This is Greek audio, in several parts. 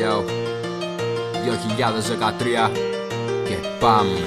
Yo, 2013 και πάμε.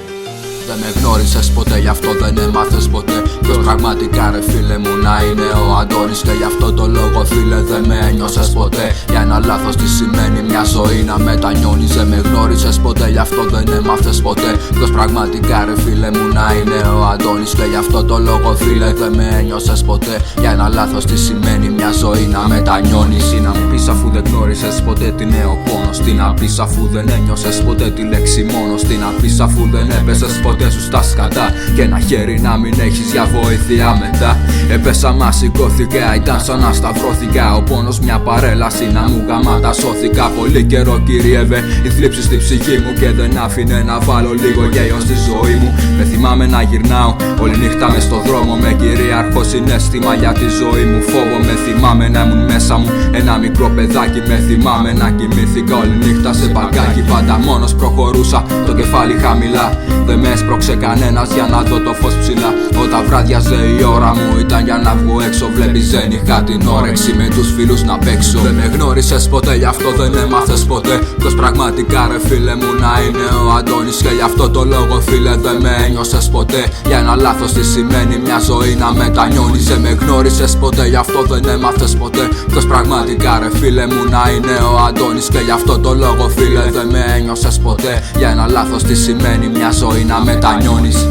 Δεν με γνώρισες ποτέ, γι' αυτό δεν έμαθες ποτέ ποιος πραγματικά ρε φίλε μου να είναι ο Αντώνης. Και γι' αυτό το λόγο φίλε δεν με ένιωσες ποτέ. Για ένα λάθος τι σημαίνει μια ζωή να μετανιώνεις. Δεν με γνώρισες ποτέ, γι' αυτό δεν έμαθες ποτέ ποιος πραγματικά ρε φίλε μου να είναι ο Αντώνης. Και γι' αυτό το λόγο φίλε δεν με ένιωσες ποτέ. Για ένα λάθος τι σημαίνει μια ζωή να μετανιώνεις. Ή να μου πεις αφού δεν γνώρισες ποτέ τι είναι ο πόνος. Τι να πεις αφού δεν ένιωσες ποτέ τη λέξη μόνος. Τι να πεις αφού δεν έπεσες ποτέ σου στα σκατά. Και ένα χέρι να μην έχεις για βοήθεια μετά. Έπεσα μα σηκώθηκα, ήταν σαν να σταυρώθηκα. Ο πόνος μια παρέλαση να μου γαμάτα σώθηκα. Πολύ καιρό κυριεύε η θλίψη στη ψυχή μου και δεν άφηνε να βάλω λίγο γέλιο στη ζωή μου. Με θυμάμαι να γυρνάω όλη νύχτα μες στο δρόμο με κυρίαρχο συναίσθημα για τη ζωή μου. Φόβο με θυμάμαι να ήμουν μέσα μου ένα μικρό παιδάκι. Με θυμάμαι να κοιμήθηκα όλη νύχτα σε μπαγκάκι. Πάντα μόνος προχωρούσα, το κεφάλι χαμηλά. Δεν με έσπρωξε κανένας για να δω το φως ψηλά. Όταν βράδιαζε η ώρα μου ήταν για να βγω έξω. Βλέπεις δεν είχα την όρεξη με τους φίλους να παίξω. Δεν με γνώρισες ποτέ, γι' αυτό δεν έμαθες ποτέ ποιος πραγματικά ρε φίλε μου να είναι ο Αντώνης. Και γι' αυτό το λόγο φίλε δεν με ένιωσες ποτέ. Για ένα λάθος τι σημαίνει μια ζωή να μετανιώνεις. Δεν με γνώρισες ποτέ, γι' αυτό δεν έμαθες ποτέ ποιος πραγματικά ρε φίλε μου να είναι ο Αντώνης. Και γι' αυτό το λόγο φίλε δεν με ένιωσες ποτέ. Για ένα λάθος τι σημαίνει μια ζωή να μετανιώνεις.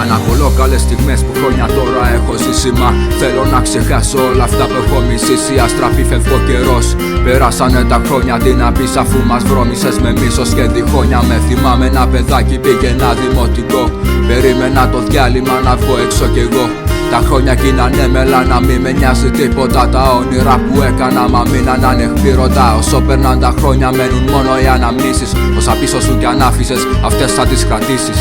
Αναπολώ καλές στιγμές που χρόνια τώρα έχω ζήσει. Μα θέλω να ξεχάσω όλα αυτά που έχω μισήσει. Αστραπή φεύγω καιρός, περάσανε τα χρόνια. Τι να πεις αφού μας βρώμισες με μίσος και διχόνια. Με θυμάμαι ένα παιδάκι πήγε ένα δημοτικό. Περίμενα το διάλειμμα να βγω έξω κι εγώ. Τα χρόνια γίνανε μέλα να μην με νοιάζει τίποτα. Τα όνειρα που έκανα μα μείναν ανεκπλήρωτα. Όσο περνάν τα χρόνια μένουν μόνο οι αναμνήσεις. Όσα πίσω σου κι αν άφησες αυτές θα τις κρατήσεις.